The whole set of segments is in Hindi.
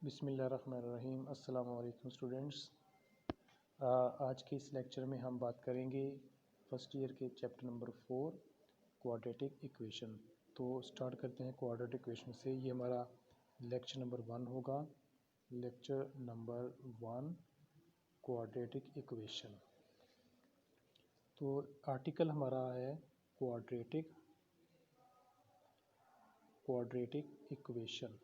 बिस्मिल्लाहिर्रहमानिर्रहीम। अस्सलाम वालेकुम स्टूडेंट्स। आज के इस लेक्चर में हम बात करेंगे फर्स्ट ईयर के चैप्टर नंबर 4 क्वाड्रेटिक इक्वेशन। तो स्टार्ट करते हैं क्वाड्रेटिक इक्वेशन से। ये हमारा लेक्चर नंबर 1 होगा। Lecture number 1 quadratic equation. तो आर्टिकल हमारा है क्वाड्रेटिक इक्वेशन।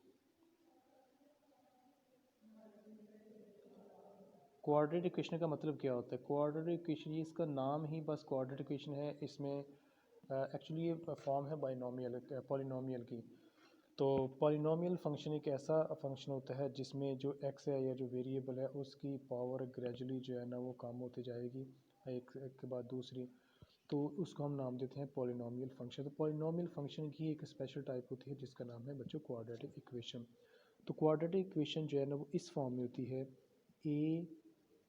क्वाड्रेटिक इक्वेशन का मतलब क्या होता है? क्वाड्रेटिक इक्वेशन, ये इसका नाम ही बस क्वाड्रेटिक इक्वेशन है। इसमें एक्चुअली ये फॉर्म है बाइनोमियल पॉलिनोमियल की। तो पॉलिनोमियल फंक्शन एक ऐसा फंक्शन होता है जिसमें जो एक्स है या जो वेरिएबल है उसकी पावर ग्रेजुअली जो है ना वो कम होती जाएगी एक के बाद दूसरी। तो उसको हम नाम देते हैं पॉलिनोमियल फंक्शन। तो पॉलिनोमियल फंक्शन की एक स्पेशल टाइप होती है जिसका नाम है बच्चों क्वाड्रेटिक इक्वेशन। तो क्वाड्रेटिक इक्वेशन जो है ना वो इस फॉर्म में होती है A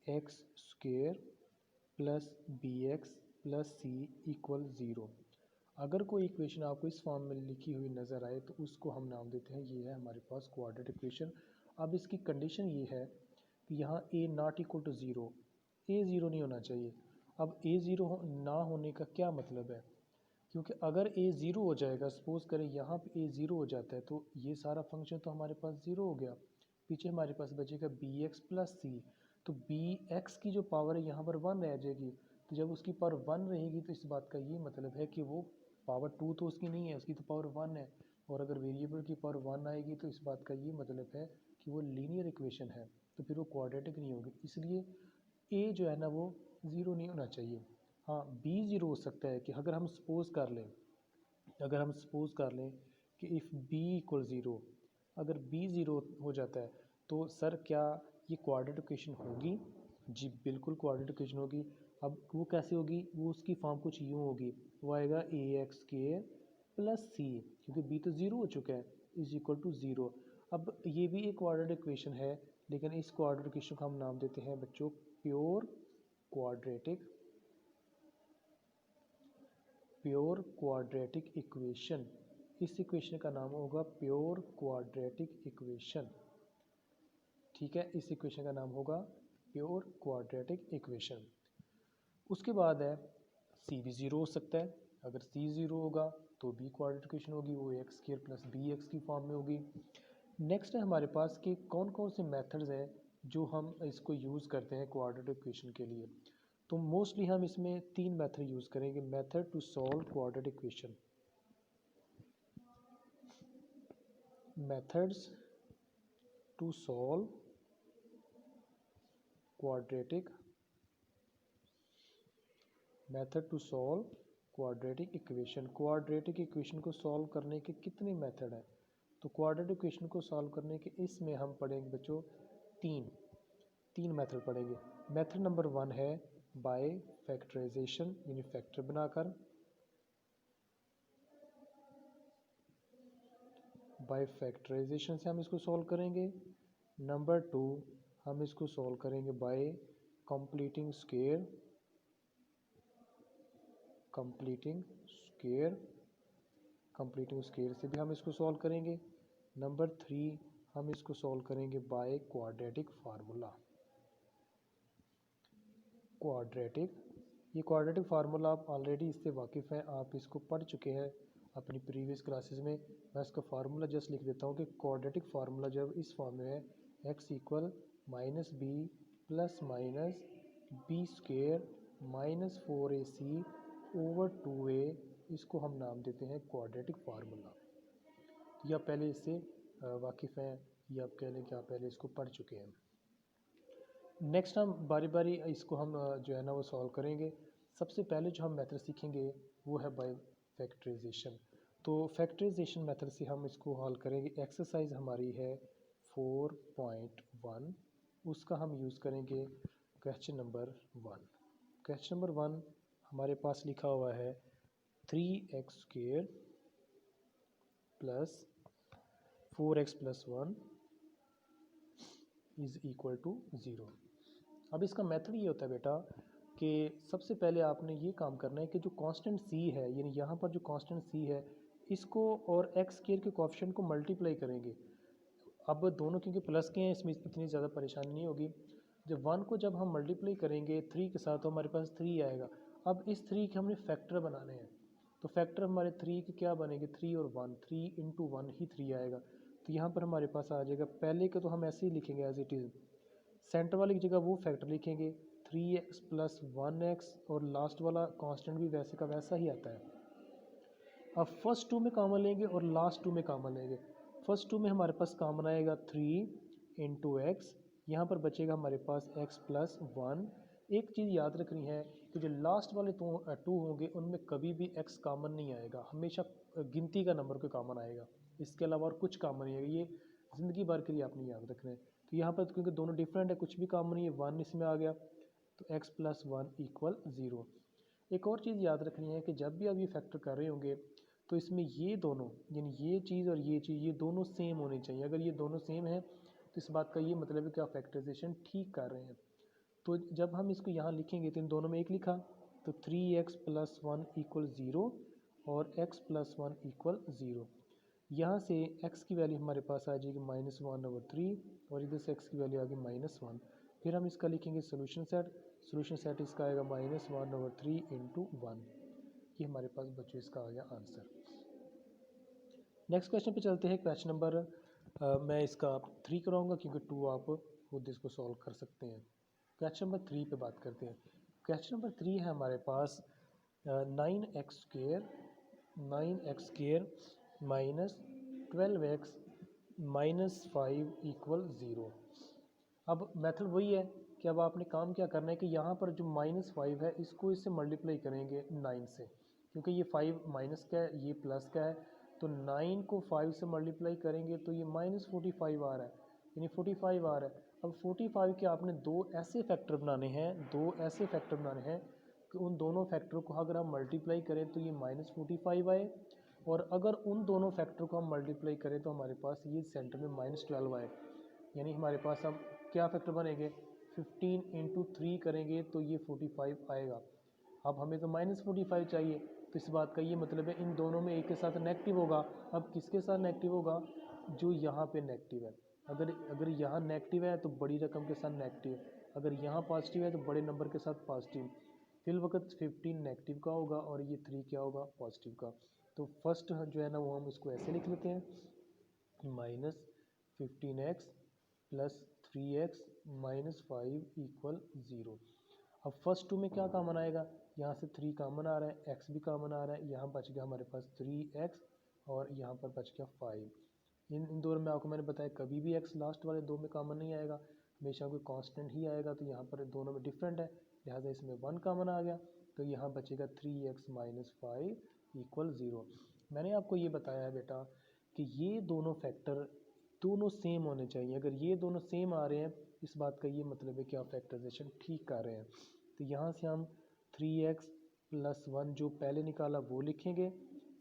X square plus B X plus C equal zero. अगर कोई इक्वेशन आपको इस फॉर्म में लिखी हुई नज़र आए तो उसको हम नाम देते हैं, ये है हमारे पास क्वाड्रेटिक इक्वेशन। अब इसकी कंडीशन ये है कि यहाँ A not equal to zero, A zero नहीं होना चाहिए। अब ए ज़ीरो ना होने का क्या मतलब है? क्योंकि अगर ए ज़ीरो हो जाएगा, सपोज़ करें यहाँ पे ए ज़ीरो हो जाता है तो ये सारा फंक्शन तो हमारे पास ज़ीरो हो गया। पीछे हमारे पास बचेगा बी एक्स प्लस सी। तो बी एक्स की जो पावर है यहाँ पर 1 रह जाएगी। तो जब उसकी पावर 1 रहेगी तो इस बात का ये मतलब है कि वो पावर 2 तो उसकी नहीं है, उसकी तो पावर 1 है। और अगर वेरिएबल की पावर 1 आएगी तो इस बात का ये मतलब है कि वो लीनियर इक्वेशन है, तो फिर वो क्वाड्रेटिक नहीं होगी। इसलिए ए जो है ना वो ज़ीरो नहीं होना चाहिए। हाँ, बी ज़ीरो हो सकता है कि अगर हम सपोज़ कर लें कि इफ़ बी इक्वल ज़ीरो, अगर बी ज़ीरो हो जाता है तो सर क्या ये क्वाड्रेटिक इक्वेशन होगी? जी बिल्कुल क्वाड्रेटिक इक्वेशन होगी। अब वो कैसे होगी? वो उसकी फॉर्म कुछ यूँ होगी, वो आएगा ए एक्स स्क्वायर प्लस सी, क्योंकि बी तो ज़ीरो हो चुका है, इज़ इक्वल टू ज़ीरो। अब ये भी एक क्वाड्रेटिक इक्वेशन है, लेकिन इस क्वाड्रेटिक इक्वेशन को हम नाम देते हैं बच्चों प्योर क्वाड्रेटिक इक्वेशन। इस इक्वेशन का नाम होगा प्योर क्वाड्रेटिक इक्वेशन। ठीक है, इस इक्वेशन का नाम होगा प्योर क्वाड्रेटिक इक्वेशन। उसके बाद है सी भी ज़ीरो हो सकता है। अगर सी ज़ीरो होगा तो बी क्वाड्रेटिक इक्वेशन होगी, वो x square plus B x की फॉर्म में होगी। नेक्स्ट है हमारे पास कि कौन कौन से मेथड्स हैं जो हम इसको यूज़ करते हैं क्वाड्रेटिक इक्वेशन के लिए। तो मोस्टली हम इसमें 3 मेथड यूज़ करेंगे। Method to solve quadratic equation, methods to solve quadratic equation. Quadratic equation को सॉल्व करने के कितने मेथड हैं? तो क्वाड्रेटिक इक्वेशन को सॉल्व करने के इसमें हम पढ़ेंगे बच्चों तीन मेथड पढ़ेंगे। मेथड नंबर 1 है बाय फैक्टराइजेशन, यानी फैक्टर बनाकर। बाय फैक्टराइजेशन से हम इसको सॉल्व करेंगे। नंबर 2 हम इसको सॉल्व करेंगे बाय कंप्लीटिंग स्क्वायर से भी हम इसको सॉल्व करेंगे। नंबर 3 हम इसको सॉल्व करेंगे बाय क्वाड्रेटिक फार्मूला आप ऑलरेडी इससे वाकिफ़ हैं, आप इसको पढ़ चुके हैं अपनी प्रीवियस क्लासेस में। मैं इसका फार्मूला जस्ट लिख देता हूँ कि क्वाड्रेटिक फार्मूला जब इस फॉर्म में है, x equal minus b plus minus b square minus 4ac over 2a, इसको हम नाम देते हैं क्वाड्रेटिक फार्मूला। या पहले इससे वाकिफ़ हैं, या आप कह लें कि आप पहले इसको पढ़ चुके हैं। नेक्स्ट हम बारी बारी इसको हम जो है ना वो सॉल्व करेंगे। सबसे पहले जो हम मेथड सीखेंगे वो है बाय फैक्टराइजेशन। तो फैक्टराइजेशन मेथड से हम इसको हल करेंगे। एक्सरसाइज हमारी है 4.1, उसका हम यूज़ करेंगे क्वेश्चन नंबर 1। क्वेश्चन नंबर 1 हमारे पास लिखा हुआ है 3x square plus 4x plus 1 is equal to 0। अब इसका मेथड ये होता है बेटा कि सबसे पहले आपने ये काम करना है कि जो कांस्टेंट c है, यानी यहाँ पर जो कांस्टेंट c है, इसको और x स्क्वायर के कोएफिशिएंट को मल्टीप्लाई करेंगे। अब दोनों क्योंकि प्लस के हैं इसमें इतनी ज़्यादा परेशानी नहीं होगी। जब 1 को जब हम मल्टीप्लाई करेंगे 3 के साथ तो हमारे पास 3 आएगा। अब इस 3 के हमने फैक्टर बनाने हैं, तो फैक्टर हमारे 3 के क्या बनेंगे, 3 और 1, 3 इंटू 1 ही 3 आएगा। तो यहाँ पर हमारे पास आ जाएगा, पहले के तो हम ऐसे ही लिखेंगे एज इट इज़, सेंटर वाली की जगह वो फैक्टर लिखेंगे 3x प्लस 1x, और लास्ट वाला कांस्टेंट भी वैसे का वैसा ही आता है। अब फर्स्ट टू में कॉमन लेंगे और लास्ट टू में कॉमन लेंगे। फर्स्ट टू में हमारे पास कॉमन आएगा 3 इंटू एक्स, यहाँ पर बचेगा हमारे पास x प्लस 1। एक चीज़ याद रखनी है कि जो लास्ट वाले टू होंगे उनमें कभी भी x कॉमन नहीं आएगा, हमेशा गिनती का नंबर कोई कॉमन आएगा, इसके अलावा और कुछ कॉमन नहीं आएगा। ये ज़िंदगी भर के लिए आपने याद रखना है। तो यहाँ पर क्योंकि दोनों डिफरेंट है, कुछ भी कॉमन नहीं है, 1 इसमें आ गया, तो x प्लस 1 इक्वल 0। एक और चीज़ याद रखनी है कि जब भी आप ये फैक्टर कर रहे होंगे तो इसमें ये दोनों, यानी ये चीज़ और ये चीज़, ये दोनों सेम होनी चाहिए। अगर ये दोनों सेम है तो इस बात का ये मतलब है कि आप फैक्टराइजेशन ठीक कर रहे हैं। तो जब हम इसको यहाँ लिखेंगे तो इन दोनों में एक लिखा, तो 3x प्लस 1 इक्वल 0 और x प्लस 1 इक्वल 0। यहाँ से x की वैल्यू हमारे पास आ जाएगी -1/3 और इधर से x की वैल्यू आ गई -1। फिर हम इसका लिखेंगे सोल्यूशन सेट इसका आएगा -1/3 इंटू 1। ये हमारे पास बच्चों इसका आ गया आंसर। नेक्स्ट क्वेश्चन पे चलते हैं। क्वेश्चन नंबर मैं इसका 3 कराऊंगा क्योंकि 2 आप खुद इसको सॉल्व कर सकते हैं। क्वेश्चन नंबर 3 पे बात करते हैं। क्वेश्चन नंबर 3 है हमारे पास 9x square minus 12x minus 5 equal 0। अब मेथड वही है कि अब आपने काम क्या करना है कि यहाँ पर जो -5 है इसको इससे मल्टीप्लाई करेंगे 9 से, क्योंकि ये 5 माइनस का है, ये प्लस का है, तो 9 को 5 से मल्टीप्लाई करेंगे तो ये -45 आ रहा है, यानी 45 आ रहा है। अब 45 के आपने दो ऐसे फैक्टर बनाने हैं कि उन दोनों फैक्टर को अगर हम मल्टीप्लाई करें तो ये -45 आए, और अगर उन दोनों फैक्टर को हम मल्टीप्लाई करें तो हमारे पास ये सेंटर में -12 आए। यानी हमारे पास अब क्या फैक्टर बनेंगे, 15 इंटू 3 करेंगे तो ये 45 आएगा। अब हमें तो -45 चाहिए, तो इस बात का ये मतलब है इन दोनों में एक के साथ नेगेटिव होगा। अब किसके साथ नेगेटिव होगा, जो यहाँ पे नेगेटिव है। अगर यहाँ नेगेटिव है तो बड़ी रकम के साथ नेगेटिव, अगर यहाँ पॉजिटिव है तो बड़े नंबर के साथ पॉजिटिव। फिल वक्त 15 नेगेटिव का होगा और ये 3 क्या होगा, पॉजिटिव का। तो फर्स्ट जो है ना वो हम इसको ऐसे लिख लेते हैं, -15x plus 3x minus 5 equal 0। अब फर्स्ट टू में क्या कॉमन आएगा, यहाँ से 3 कॉमन आ रहा है, x भी कॉमन आ रहा है, यहाँ बच गया हमारे पास 3x और यहाँ पर बच गया 5। इन दो में आपको मैंने बताया कभी भी x लास्ट वाले दो में कॉमन नहीं आएगा, हमेशा कोई कांस्टेंट ही आएगा। तो यहाँ पर दोनों में डिफरेंट है, लिहाजा इसमें 1 कॉमन आ गया, तो यहाँ बचेगा 3x माइनस 5 इक्वल 0। मैंने आपको ये बताया है बेटा कि ये दोनों फैक्टर दोनों सेम होने चाहिए। अगर ये दोनों सेम आ रहे हैं इस बात का ये मतलब है कि आप फैक्टराइजेशन ठीक कर रहे हैं। तो यहाँ से हम 3x प्लस 1 जो पहले निकाला वो लिखेंगे,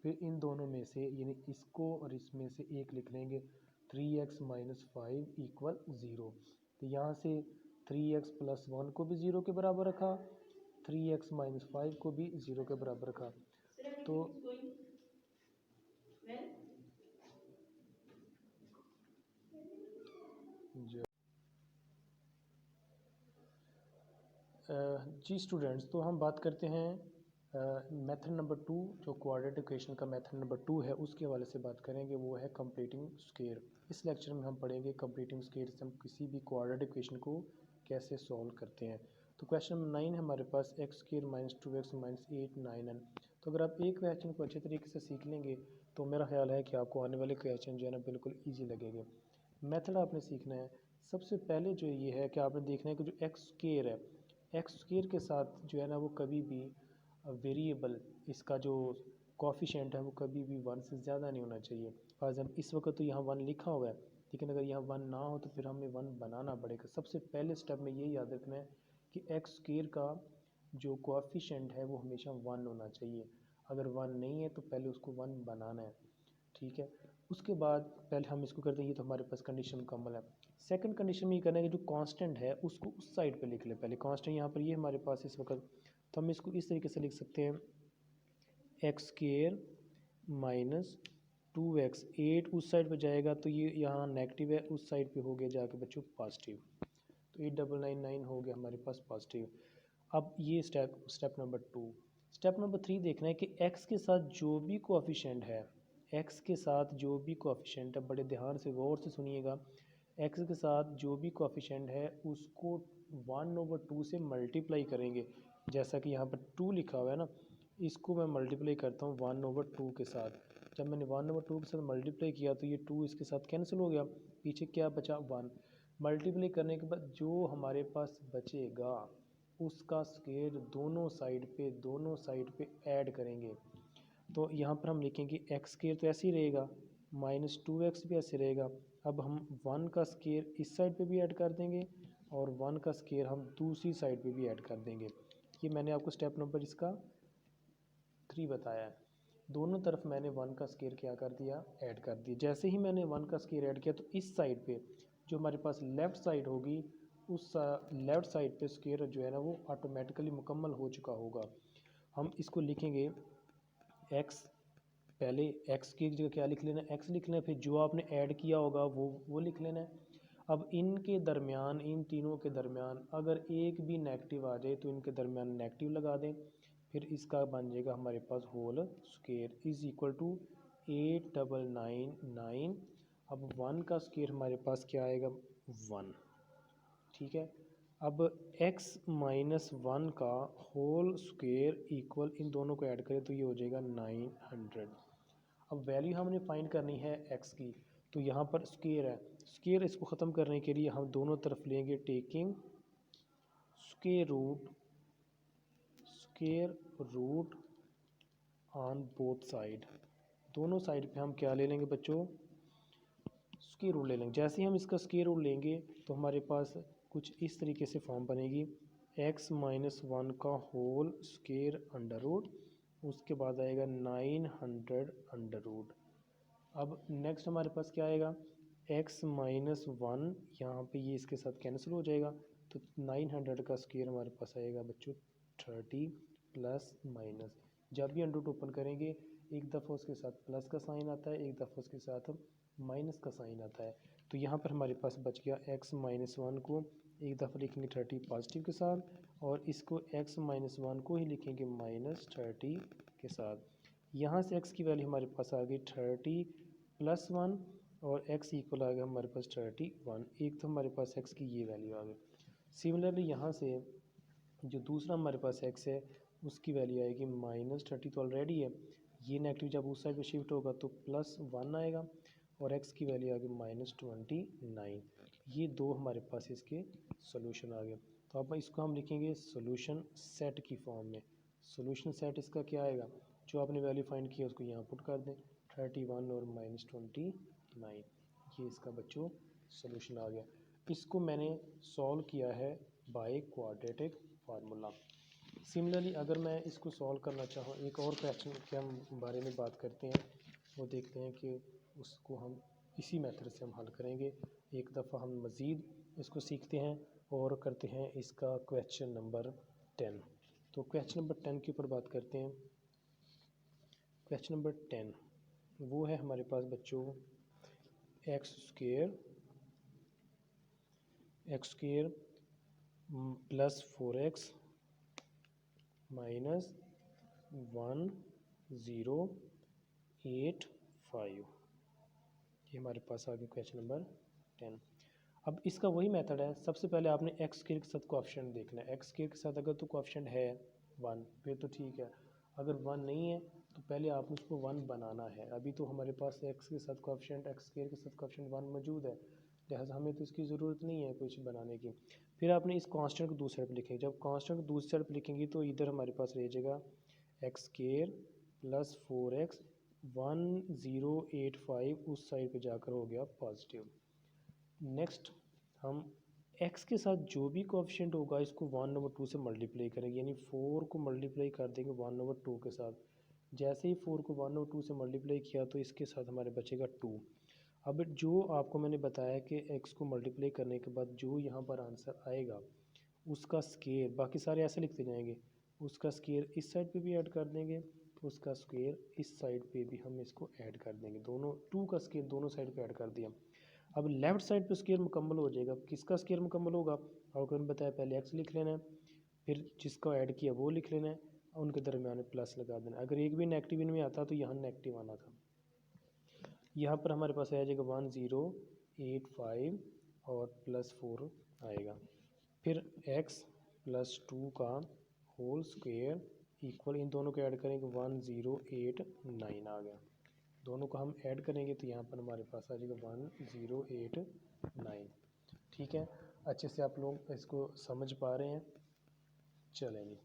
फिर इन दोनों में से यानी इसको और इसमें से एक लिख लेंगे, 3x माइनस 5 इक्वल 0। तो यहाँ से 3x प्लस 1 को भी 0 के बराबर रखा, 3x माइनस 5 को भी 0 के बराबर रखा। तो जी स्टूडेंट्स, तो हम बात करते हैं मेथड नंबर 2, जो क्वाड्रेटिक इक्वेशन का मेथड नंबर 2 है उसके हवाले से बात करेंगे, वो है कंप्लीटिंग स्क्वायर। इस लेक्चर में हम पढ़ेंगे कंप्लीटिंग स्क्वायर से हम किसी भी क्वाड्रेटिक इक्वेशन को कैसे सॉल्व करते हैं। तो क्वेश्चन नंबर 9 है हमारे पास, X square minus 2x minus 8 9n। तो अगर आप एक क्वेश्चन को अच्छे तरीके से सीख लेंगे तो मेरा ख्याल है कि आपको आने वाले क्वेश्चन जो है ना बिल्कुल ईजी लगेंगे। मेथड आपने सीखना है। सबसे पहले जो ये है कि आपने देखना है कि जो एक्स स्क्वायर है, एक्स स्क्वायर के साथ जो है ना वो कभी भी वेरिएबल, इसका जो कोफिशिएंट है वो कभी भी 1 से ज़्यादा नहीं होना चाहिए। फॉर एग्जाम्पल इस वक्त तो यहाँ 1 लिखा हुआ है, लेकिन अगर यहाँ 1 ना हो तो फिर हमें 1 बनाना पड़ेगा। सबसे पहले स्टेप में ये याद रखना है कि एक्स स्क्वायर का जो कोफिशिएंट है वो हमेशा 1 होना चाहिए। अगर 1 नहीं है तो पहले उसको 1 बनाना है, ठीक है। उसके बाद पहले हम इसको करते हैं, ये तो हमारे पास कंडीशन मुकम्मल है। सेकंड कंडीशन में ये करना है कि जो कांस्टेंट है उसको उस साइड पे लिख ले। पहले कांस्टेंट यहाँ पर ये हमारे पास इस वक्त, तो हम इसको इस तरीके से लिख सकते हैं, एक्स स्क्वायर माइनस 2x 8 उस साइड पे जाएगा तो ये यहाँ नेगेटिव है, उस साइड पे हो गया जाके बच्चों पॉजिटिव। तो 8999 हो गया हमारे पास पॉजिटिव। अब ये स्टेप नंबर 2। स्टेप नंबर 3 देखना है कि x के साथ जो भी कोएफिशिएंट है, x के साथ जो भी कोएफिशिएंट है, बड़े ध्यान से गौर से सुनिएगा, x के साथ जो भी कोएफिशिएंट है उसको 1/2 से मल्टीप्लाई करेंगे। जैसा कि यहाँ पर 2 लिखा हुआ है ना, इसको मैं मल्टीप्लाई करता हूँ 1/2 के साथ। जब मैंने 1/2 के साथ मल्टीप्लाई किया तो ये 2 इसके साथ कैंसिल हो गया, पीछे क्या बचा 1। मल्टीप्लाई करने के बाद जो हमारे पास बचेगा उसका स्क्वायर दोनों साइड पे ऐड करेंगे। तो यहाँ पर हम लिखेंगे एक्स स्क्वायर तो ऐसे ही रहेगा, -2x भी ऐसे रहेगा। अब हम 1 का स्क्वायर इस साइड पे भी ऐड कर देंगे और 1 का स्क्वायर हम दूसरी साइड पे भी ऐड कर देंगे। ये मैंने आपको स्टेप नंबर इसका 3 बताया है। दोनों तरफ मैंने 1 का स्क्वायर क्या कर दिया, ऐड कर दिया। जैसे ही मैंने 1 का स्क्वायर ऐड किया तो इस साइड पे जो हमारे पास लेफ़्ट साइड होगी, उस लेफ़्ट साइड पे स्क्वायर जो है ना वो ऑटोमेटिकली मुकम्मल हो चुका होगा। हम इसको लिखेंगे x, पहले x की जगह क्या लिख लेना है, x लिख लेना है, फिर जो आपने ऐड किया होगा वो लिख लेना है। अब इनके दरमियान, इन तीनों के दरमियान अगर एक भी नेगेटिव आ जाए तो इनके दरमियान नेगेटिव लगा दें, फिर इसका बन जाएगा हमारे पास whole square is equal to 8999। अब 1 का स्क्वायर हमारे पास क्या आएगा 1, ठीक है। अब x - 1 का होल स्क्वायर इक्वल, इन दोनों को ऐड करें तो ये हो जाएगा 900। अब वैल्यू हमने फाइंड करनी है x की, तो यहाँ पर स्क्वायर है, स्क्वायर इसको ख़त्म करने के लिए हम दोनों तरफ लेंगे taking square root on both side. दोनों साइड पे हम क्या ले लेंगे बच्चों, स्क्वायर रूट ले लेंगे। जैसे ही हम इसका स्क्वायर रूट लेंगे तो हमारे पास कुछ इस तरीके से फॉर्म बनेगी, x - 1 का होल स्क्वायर अंडर रूट, उसके बाद आएगा 900 अंडर रूट। अब नेक्स्ट हमारे पास क्या आएगा, x - 1, यहाँ पे ये इसके साथ कैंसिल हो जाएगा, तो 900 का स्क्वायर हमारे पास आएगा बच्चों 30 प्लस माइनस। जब भी अंडर रूट ओपन करेंगे एक दफ़ा उसके साथ प्लस का साइन आता है, एक दफ़ा उसके साथ माइनस का साइन आता है। तो यहाँ पर हमारे पास बच गया x - 1 को एक दफ़ा लिखेंगे 30 पॉजिटिव के साथ, और इसको x - 1 को ही लिखेंगे -30 के साथ। यहाँ से x की वैल्यू हमारे पास आ गई 30 प्लस 1 और x इक्वल आ गया हमारे पास 31। एक तो हमारे पास x की ये वैल्यू आ गई। सिमिलरली यहाँ से जो दूसरा हमारे पास x है उसकी वैल्यू आएगी -30, तो ऑलरेडी है, ये नेगेटिव जब उस साइड पे शिफ्ट होगा तो +1 आएगा, और x की वैल्यू आ गई -29। ये दो हमारे पास इसके सोल्यूशन आ गए। तो अब इसको हम लिखेंगे सोल्यूशन सेट की फॉर्म में। सोल्यूशन सेट इसका क्या आएगा, जो आपने वैल्यू फाइंड किया उसको यहाँ पुट कर दें, 31 और -29, ये इसका बच्चों सोल्यूशन आ गया। इसको मैंने सॉल्व किया है बाय क्वाड्रेटिक फार्मूला। सिमिलरली अगर मैं इसको सॉल्व करना चाहूँ, एक और क्वेश्चन के हम बारे में बात करते हैं, वो देखते हैं कि उसको हम इसी मेथड से हम हल करेंगे। एक दफ़ा हम मज़ीद इसको सीखते हैं और करते हैं इसका क्वेश्चन नंबर 10। तो क्वेश्चन नंबर 10 के ऊपर बात करते हैं। क्वेश्चन नंबर 10 वो है हमारे पास बच्चों x square plus 4x minus 1085, ये हमारे पास आ गया क्वेश्चन नंबर 10। अब इसका वही मेथड है, सबसे पहले आपने एक्स स्क्वायर के साथ कोएफिशिएंट देखना है। एक्स स्क्वायर के साथ अगर तो कोएफिशिएंट है 1 फिर तो ठीक है, अगर 1 नहीं है तो पहले आपने उसको 1 बनाना है। अभी तो हमारे पास एक्स के साथ कोएफिशिएंट, एक्स स्क्वायर के साथ कोएफिशिएंट 1 मौजूद है, लिहाजा हमें तो इसकी ज़रूरत नहीं है कुछ बनाने की। फिर आपने इस कांस्टेंट को दूसरी तरफ लिखेंगे। जब कांस्टेंट को दूसरी तरफ लिखेंगे तो इधर हमारे पास रह जाएगा एक्स स्क्वायर प्लस 4x 1085, उस साइड पे जाकर हो गया पॉजिटिव। नेक्स्ट हम x के साथ जो भी कोएफिशिएंट होगा इसको 1/2 से मल्टीप्लाई करेंगे, यानी 4 को मल्टीप्लाई कर देंगे 1/2 के साथ। जैसे ही 4 को 1/2 से मल्टीप्लाई किया तो इसके साथ हमारे बचेगा 2। अब जो आपको मैंने बताया कि x को मल्टीप्लाई करने के बाद जो यहाँ पर आंसर आएगा उसका स्क्वायर, बाकी सारे ऐसे लिखते जाएंगे, उसका स्क्वायर इस साइड पे भी ऐड कर देंगे तो उसका स्क्वायर इस साइड पे भी हम इसको ऐड कर देंगे, दोनों 2 का स्क्वायर दोनों साइड पे ऐड कर दिया। अब लेफ़्ट साइड पे स्क्वायर मुकम्मल हो जाएगा। किसका स्क्वायर मुकम्मल होगा? आपको मैंने बताया पहले x लिख लेना है, फिर जिसको ऐड किया वो लिख लेना है, उनके दरमियान में प्लस लगा देना। अगर एक भी नेगेटिव इनमें आता तो यहाँ नेगेटिव आना था। यहाँ पर हमारे पास आ जाएगा 1085 और +4 आएगा। फिर x +2 का होल स्क्वायर इक्वल, इन दोनों को ऐड करेंगे 1089 आ गया। दोनों को हम ऐड करेंगे तो यहाँ पर हमारे पास आ जाएगा 1089। ठीक है, अच्छे से आप लोग इसको समझ पा रहे हैं? चलें जी,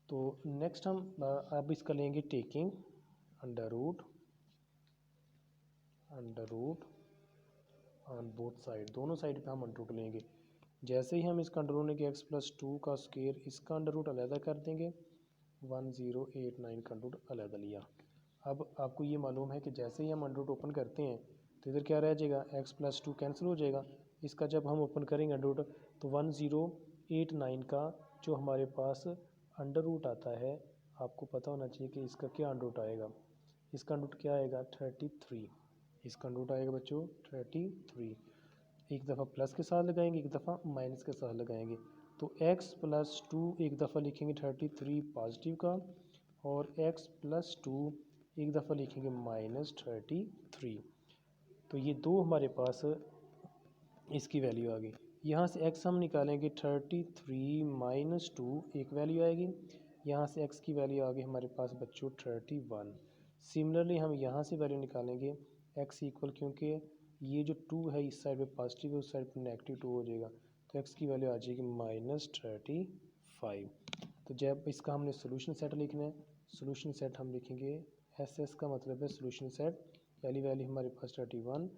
तो नेक्स्ट हम अब इसका लेंगे taking under root on both side, दोनों साइड पे हम अंडर रूट लेंगे। जैसे ही हम इसका अंडर रूट लेंगे x+2 का स्क्वायर, इसका अंडर रूट अलग कर देंगे, 1089 का अंडर रूट अलग लिया। अब आपको ये मालूम है कि जैसे ही हम अंडर रूट ओपन करते हैं तो इधर क्या रह जाएगा, x+2 कैंसिल हो जाएगा। इसका जब हम ओपन करेंगे अंडर रूट तो 1089 का जो हमारे पास अंडर रूट आता है, आपको पता होना चाहिए कि इसका क्या अंडर रूट आएगा। इसका अंडर रूट क्या आएगा? 33। इसका अंडर रूट आएगा बच्चों 33। एक दफ़ा प्लस के साथ लगाएंगे, एक दफ़ा माइनस के साथ लगाएंगे। तो x+2 एक दफ़ा लिखेंगे 33 पॉजिटिव का, और x+2 एक दफ़ा लिखेंगे -33। तो ये दो हमारे पास इसकी वैल्यू आ गई। यहाँ से x हम निकालेंगे 33 - 2 एक वैल्यू आएगी। यहाँ से x की वैल्यू आ गई हमारे पास बच्चों 31। सिमिलरली हम यहाँ से वैल्यू निकालेंगे x इक्वल, क्योंकि ये जो 2 है इस साइड पे पॉजिटिव है, उस साइड पे -2 हो जाएगा, तो x की वैल्यू आ जाएगी -35। तो जब इसका हमने सोल्यूशन सेट लिखना है, सोल्यूशन सेट हम लिखेंगे SS का मतलब है सोल्यूशन सेट। पहली वैल्यू हमारे पास 31,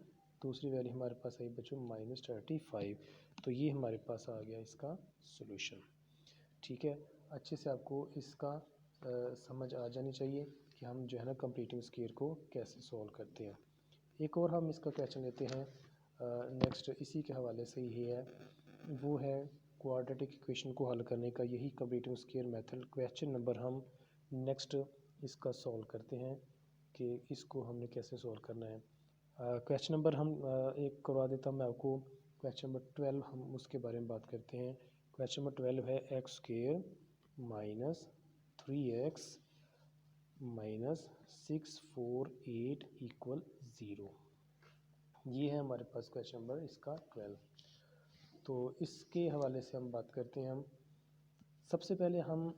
दूसरी वैल्यू हमारे पास आई बच्चों -35। तो ये हमारे पास आ गया इसका सोल्यूशन। ठीक है, अच्छे से आपको इसका समझ आ जानी चाहिए कि हम जो है ना कंप्लीटिंग स्क्वायर को कैसे सॉल्व करते हैं। एक और हम इसका क्वेश्चन लेते हैं नेक्स्ट, इसी के हवाले से ही है, वो है क्वाड्रेटिक इक्वेशन को हल करने का यही completing square method. Question number हम नेक्स्ट इसका सॉल्व करते हैं कि इसको हमने कैसे सॉल्व करना है। क्वेश्चन नंबर हम एक करवा देता हूँ मैं आपको। क्वेश्चन नंबर 12 हम उसके बारे में बात करते हैं। क्वेश्चन नंबर 12 है x² - 3x - 648 = 0। ये है हमारे पास क्वेश्चन नंबर इसका 12। तो इसके हवाले से हम बात करते हैं। हम सबसे पहले हम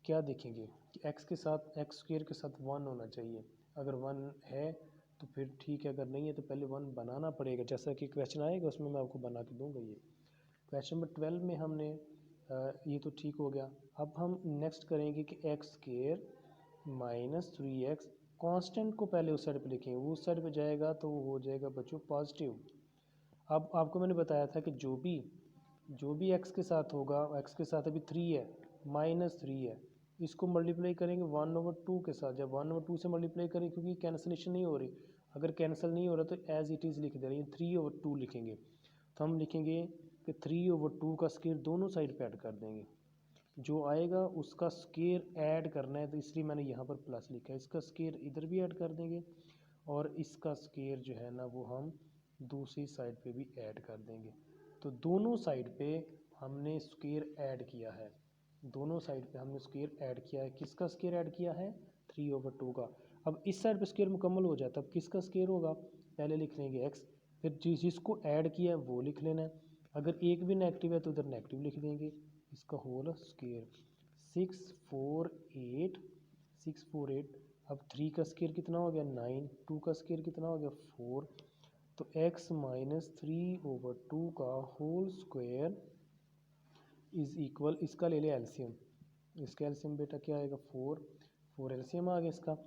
क्या देखेंगे कि x के साथ x² के साथ 1 होना चाहिए। अगर 1 है तो फिर ठीक है, अगर नहीं है तो पहले 1 बनाना पड़ेगा। जैसा कि क्वेश्चन आएगा उसमें मैं आपको बना के दूंगा। ये क्वेश्चन नंबर 12 में हमने ये तो ठीक हो गया। अब हम नेक्स्ट करेंगे कि x² - 3x, कांस्टेंट को पहले उस साइड पे लिखेंगे, वो उस साइड पे जाएगा तो वो हो जाएगा बच्चों पॉजिटिव। अब आपको मैंने बताया था कि जो भी x के साथ होगा, x के साथ अभी 3 है, -3 है, इसको मल्टीप्लाई करेंगे 1/2 के साथ। जब 1/2 से मल्टीप्लाई करें, क्योंकि कैंसलेशन नहीं हो रही, अगर कैंसिल नहीं हो रहा तो एज इट इज़ लिख दे रही है, 3/2 लिखेंगे। तो हम लिखेंगे कि 3/2 का स्क्वायर दोनों साइड पे ऐड कर देंगे, जो आएगा उसका स्क्वायर ऐड करना है, तो इसलिए मैंने यहाँ पर प्लस लिखा है। इसका स्क्वायर इधर भी ऐड कर देंगे, और इसका स्क्वायर जो है ना वो हम दूसरी साइड पे भी ऐड कर देंगे। तो दोनों साइड पे हमने स्क्वायर ऐड किया है, दोनों साइड पे हमने स्क्वायर ऐड किया है। किसका स्क्वायर ऐड किया है? 3/2 का। अब इस साइड पे स्क्वायर मुकम्मल हो जाता है, अब किसका स्क्वायर होगा? पहले लिख लेंगे x, फिर जिसको ऐड किया है वो लिख लेना है। अगर एक भी नेगेटिव है तो उधर नेगेटिव लिख देंगे, इसका होल स्क्वायर 648। अब 3 का स्क्वायर कितना हो गया? 9। 2 का स्क्वायर कितना हो गया? 4। तो x - 3/2 का होल स्क्वायर इज इक्वल, इसका ले ले एलसीएम। इसका एलसीएम बेटा क्या आएगा? 4 एलसीएम आ गया इसका।